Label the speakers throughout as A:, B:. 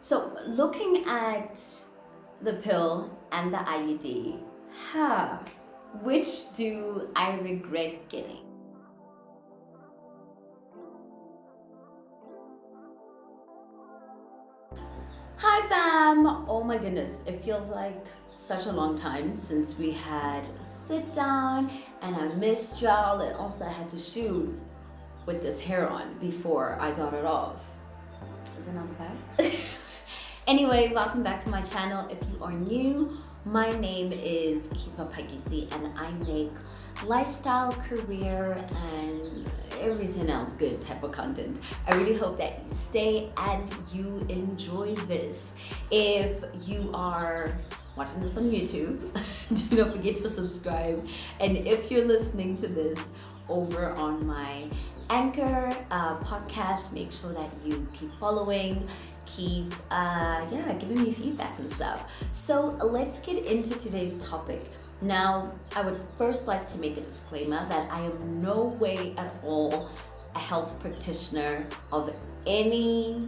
A: So looking at the pill and the IUD, which do I regret getting? Hi fam! Oh my goodness, it feels like such a long time since we had a sit down, and I missed y'all, and also I had to shoot with this hair on before I got it off. Is it not bad? Anyway, welcome back to my channel. If you are new, my name is Kiva Phakisi and I make lifestyle, career, and everything else good type of content. I really hope that you stay and you enjoy this. If you are watching this on YouTube, do not forget to subscribe. And if you're listening to this over on my Anchor podcast, make sure that you keep following, keep giving me feedback and stuff. So let's get into today's topic. Now, I would first like to make a disclaimer that I am no way at all a health practitioner of any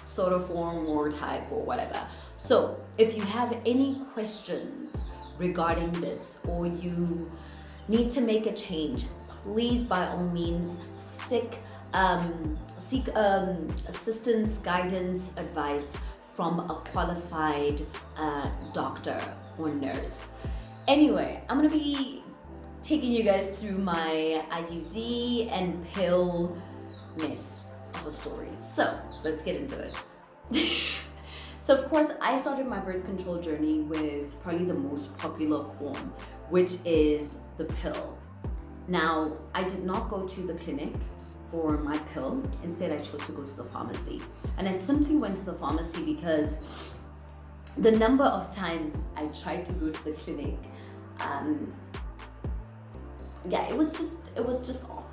A: sort of form or type or whatever. So if you have any questions regarding this or you need to make a change, please by all means seek assistance, guidance, advice from a qualified doctor or nurse. Anyway, I'm gonna be taking you guys through my IUD and pill mess of a story. So let's get into it. So of course, I started my birth control journey with probably the most popular form, which is the pill. Now, I did not go to the clinic for my pill. Instead, I chose to go to the pharmacy. And I simply went to the pharmacy because the number of times I tried to go to the clinic, it was just off.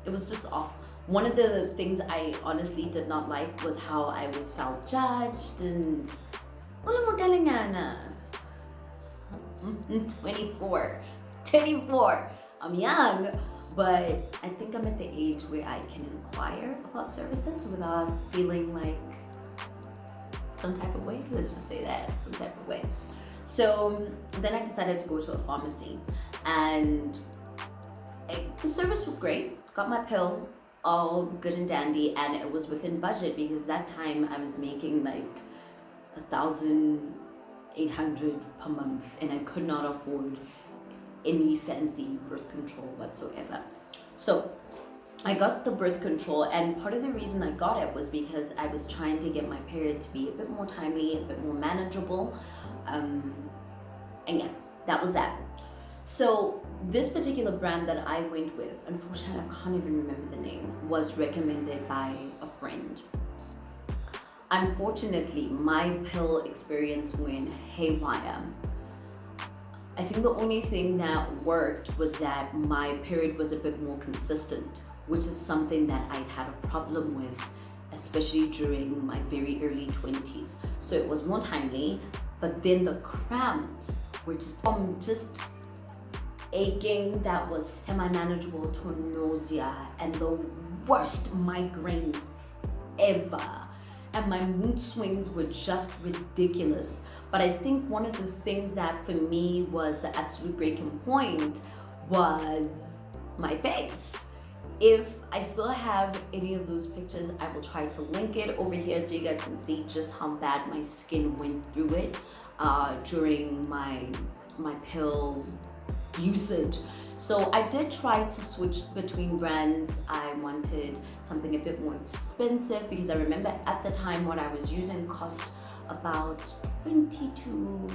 A: It was just off. One of the things I honestly did not like was how I always felt judged and 24. I'm young, but I think I'm at the age where I can inquire about services without feeling like some type of way. Let's just say that, some type of way. So then I decided to go to a pharmacy, and the service was great. Got my pill, all good and dandy, and it was within budget because that time I was making like 1,800 per month, and I could not afford any fancy birth control whatsoever. So I got the birth control, and part of the reason I got it was because I was trying to get my period to be a bit more timely, a bit more manageable, and yeah, that was that. So this particular brand that I went with, unfortunately I can't even remember the name, was recommended by a friend. Unfortunately, my pill experience went haywire. I think the only thing that worked was that my period was a bit more consistent, which is something that I'd had a problem with, especially during my very early 20s. So it was more timely, but then the cramps were just aching that was semi-manageable to nausea and the worst migraines ever. And my mood swings were just ridiculous. But I think one of the things that for me was the absolute breaking point was my face. If I still have any of those pictures, I will try to link it over here so you guys can see just how bad my skin went through it during my pill usage. So I did try to switch between brands. I wanted something a bit more expensive because I remember at the time what I was using cost about 20 to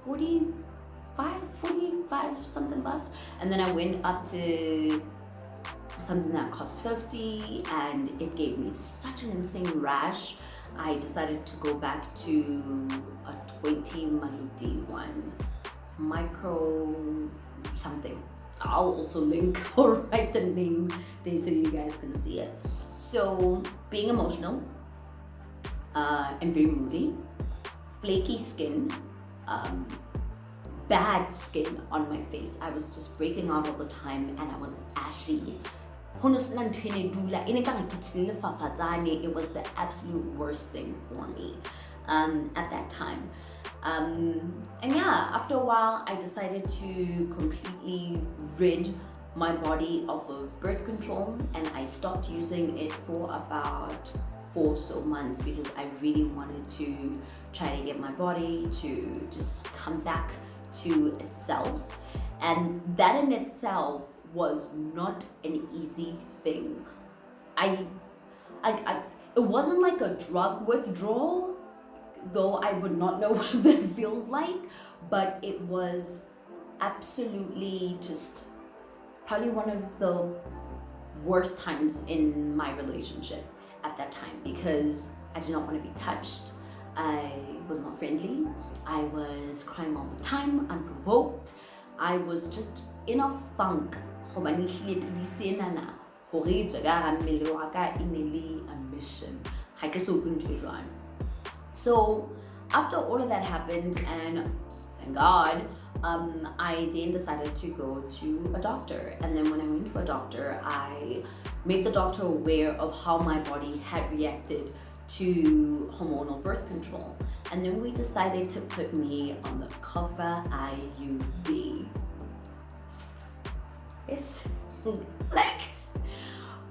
A: 45 something bucks, and then I went up to something that cost 50, and it gave me such an insane rash. I decided to go back to a 20 Maludi one, micro something. I'll also link or write the name there so you guys can see it. So being emotional and very moody, flaky skin, bad skin on my face. I was just breaking out all the time and I was ashy. It was the absolute worst thing for me. at that time. And yeah, after a while, I decided to completely rid my body off of birth control, and I stopped using it for about 4 months because I really wanted to try to get my body to just come back to itself. And that in itself was not an easy thing. I it wasn't like a drug withdrawal, though I would not know what that feels like, but it was absolutely just probably one of the worst times in my relationship at that time, because I did not want to be touched. I was not friendly. I was crying all the time, unprovoked. I was just in a funk. So after all of that happened, and thank God, I then decided to go to a doctor. And then when I went to a doctor, I made the doctor aware of how my body had reacted to hormonal birth control. And then we decided to put me on the copper IUD. Yes, like,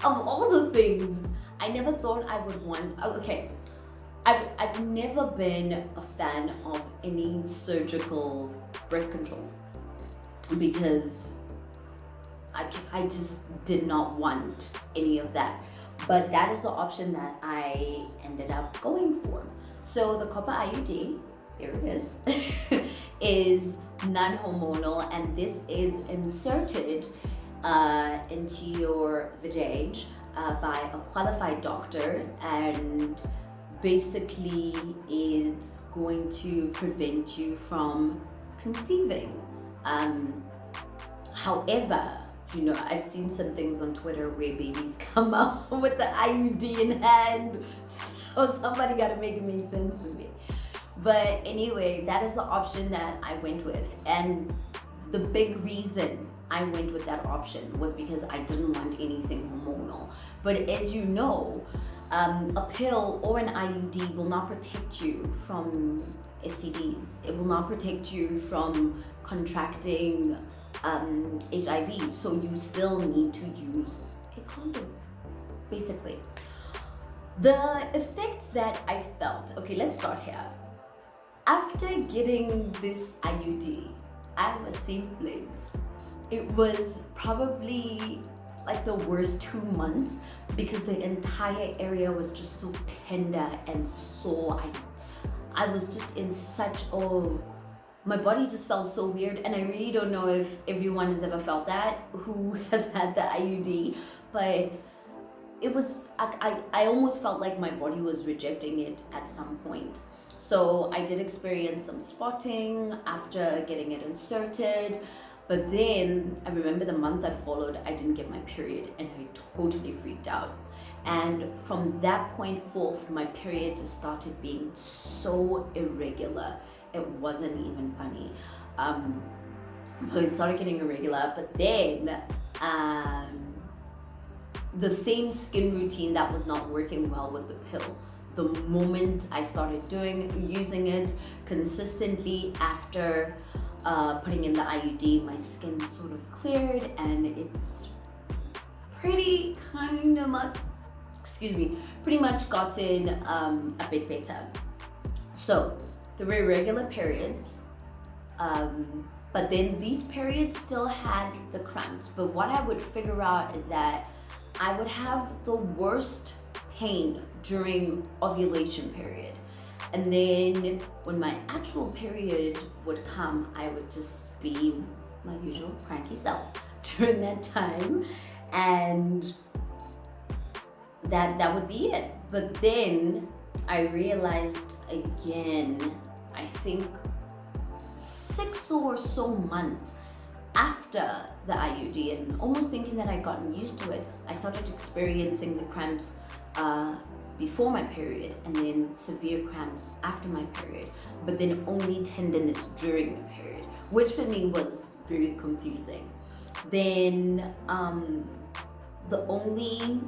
A: of all the things, I never thought I would want, okay, I've never been a fan of any surgical birth control because I just did not want any of that. But that is the option that I ended up going for. So the copper IUD, there it is non-hormonal, and this is inserted into your vajayjay by a qualified doctor, and basically it's going to prevent you from conceiving. However, you know, I've seen some things on Twitter where babies come out with the IUD in hand, so somebody got to make it make sense for me. But anyway, that is the option that I went with, and the big reason I went with that option was because I didn't want anything hormonal. But as you know, a pill or an IUD will not protect you from STDs. It will not protect you from contracting HIV. So you still need to use a condom, basically. The effects that I felt, okay, let's start here. After getting this IUD, I was seeing flames. It was probably like the worst 2 months because the entire area was just so tender and sore. I was just in such my body just felt so weird, and I really don't know if everyone has ever felt that who has had the IUD, but it was, I almost felt like my body was rejecting it at some point. So I did experience some spotting after getting it inserted. But then I remember the month that followed, I didn't get my period, and I totally freaked out. And from that point forth, my period just started being so irregular. It wasn't even funny. So it started getting irregular, but then the same skin routine that was not working well with the pill. The moment I started using it consistently after putting in the IUD, my skin sort of cleared, and it's pretty much gotten a bit better. So there were irregular periods, but then these periods still had the cramps. But what I would figure out is that I would have the worst pain during ovulation period. And then when my actual period would come, I would just be my usual cranky self during that time. And that would be it. But then I realized again, I think 6 or so months after the IUD, and almost thinking that I'd gotten used to it, I started experiencing the cramps before my period, and then severe cramps after my period, but then only tenderness during the period, which for me was very confusing. Then the only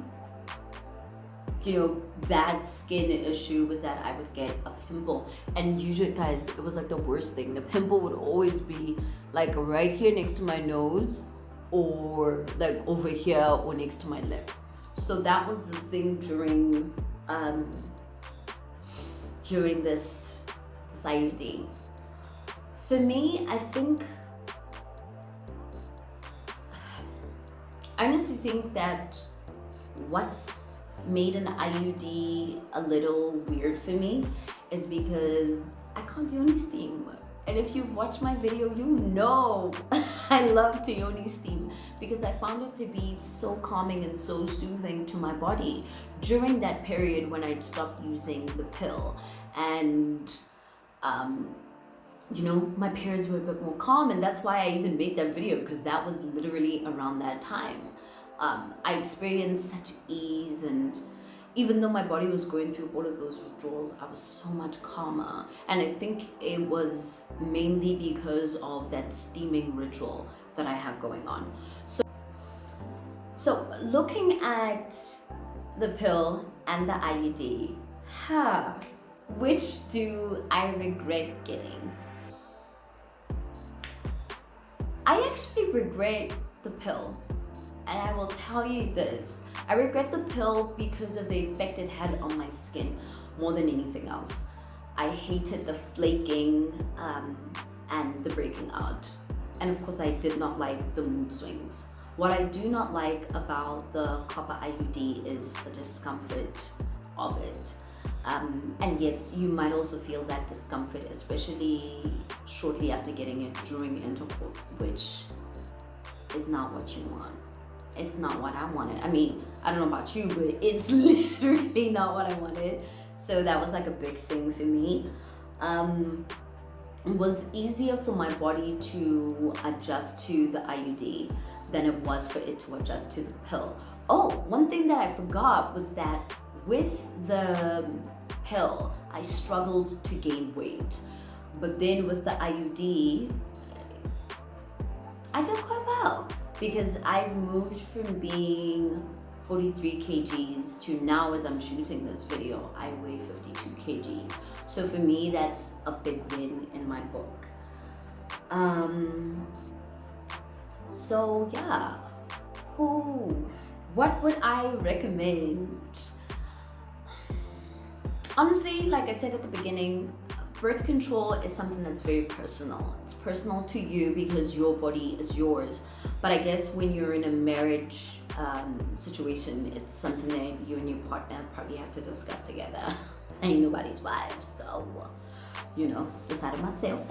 A: bad skin issue was that I would get a pimple. And usually, guys, it was like the worst thing. The pimple would always be like right here next to my nose, or like over here, or next to my lip. So that was the thing during this IUD. For me, I honestly think that what's made an IUD a little weird for me is because I can't yoni steam. And if you've watched my video, you know I love to yoni steam because I found it to be so calming and so soothing to my body during that period when I'd stopped using the pill. And my periods were a bit more calm, and that's why I even made that video, because that was literally around that time. I experienced such ease, and even though my body was going through all of those withdrawals, I was so much calmer. And I think it was mainly because of that steaming ritual that I had going on. So looking at the pill and the IUD, which do I regret getting? I actually regret the pill, and I will tell you this. I regret the pill because of the effect it had on my skin more than anything else. I hated the flaking and the breaking out. And of course, I did not like the mood swings. What I do not like about the copper IUD is the discomfort of it. And yes, you might also feel that discomfort, especially shortly after getting it during intercourse, which is not what you want. It's not what I wanted. I mean, I don't know about you, but it's literally not what I wanted. So that was like a big thing for me. It was easier for my body to adjust to the IUD than it was for it to adjust to the pill. Oh, one thing that I forgot was that with the pill, I struggled to gain weight. But then with the IUD, I did quite well, because I've moved from being 43 kgs to now, as I'm shooting this video, I weigh 52 kgs. So for me, that's a big win in my book. So yeah, what would I recommend? Honestly, like I said at the beginning, birth control is something that's very personal. It's personal to you because your body is yours. But I guess when you're in a marriage situation, it's something that you and your partner probably have to discuss together. I ain't nobody's wife, so, decided myself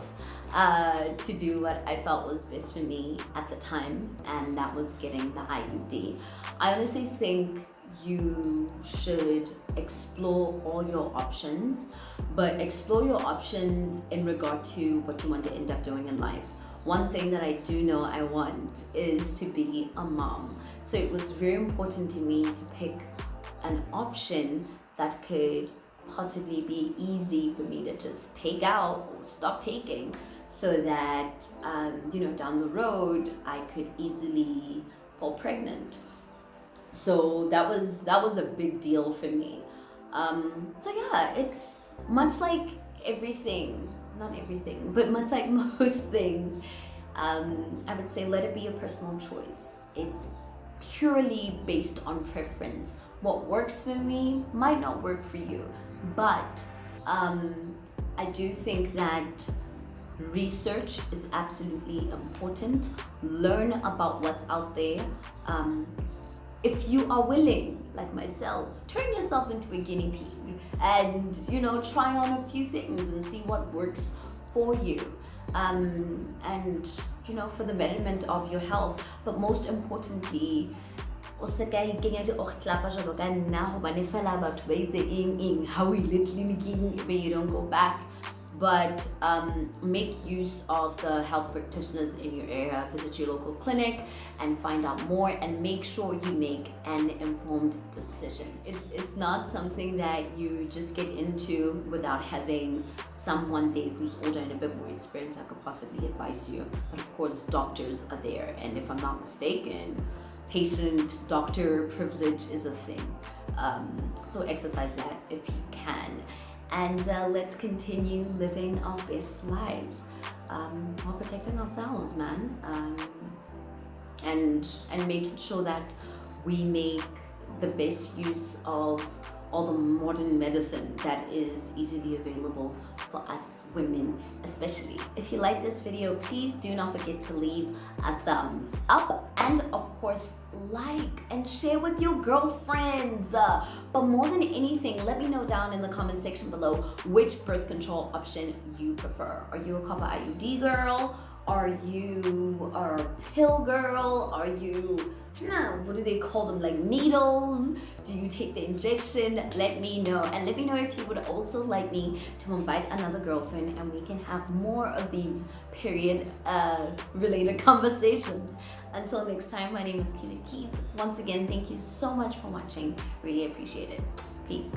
A: to do what I felt was best for me at the time, and that was getting the IUD. I honestly think you should explore all your options, but explore your options in regard to what you want to end up doing in life. One thing that I do know I want is to be a mom. So it was very important to me to pick an option that could possibly be easy for me to just take out or stop taking, so that down the road I could easily fall pregnant. So that was a big deal for me. So yeah, it's much like everything, not everything, but much like most things. I would say let it be a personal choice. It's purely based on preference. What works for me might not work for you, but I do think that research is absolutely important. Learn about what's out there. If you are willing, like myself, turn yourself into a guinea pig and, try on a few things and see what works for you. And, for the betterment of your health. But most importantly, o se ka ikenya dioktlapa jalo ka nna hobane fela batho ba itse eng ha o ile tleliniking but you don't go back. But make use of the health practitioners in your area. Visit your local clinic and find out more, and make sure you make an informed decision. It's not something that you just get into without having someone there who's older and a bit more experienced that could possibly advise you. But of course, doctors are there, and if I'm not mistaken, patient-doctor privilege is a thing. So exercise that if you can. And let's continue living our best lives while protecting ourselves, man. And making sure that we make the best use of all the modern medicine that is easily available for us women, especially. If you like this video, please do not forget to leave a thumbs up, and of course like and share with your girlfriends. But more than anything, let me know down in the comment section below which birth control option you prefer. Are you a copper IUD girl? Are you a pill girl? Are you, I don't know, what do they call them, like needles? Do you take the injection? Let me know. And let me know if you would also like me to invite another girlfriend and we can have more of these period related conversations. Until next time, my name is Kiva Phakisi. Once again, thank you so much for watching. Really appreciate it. Peace.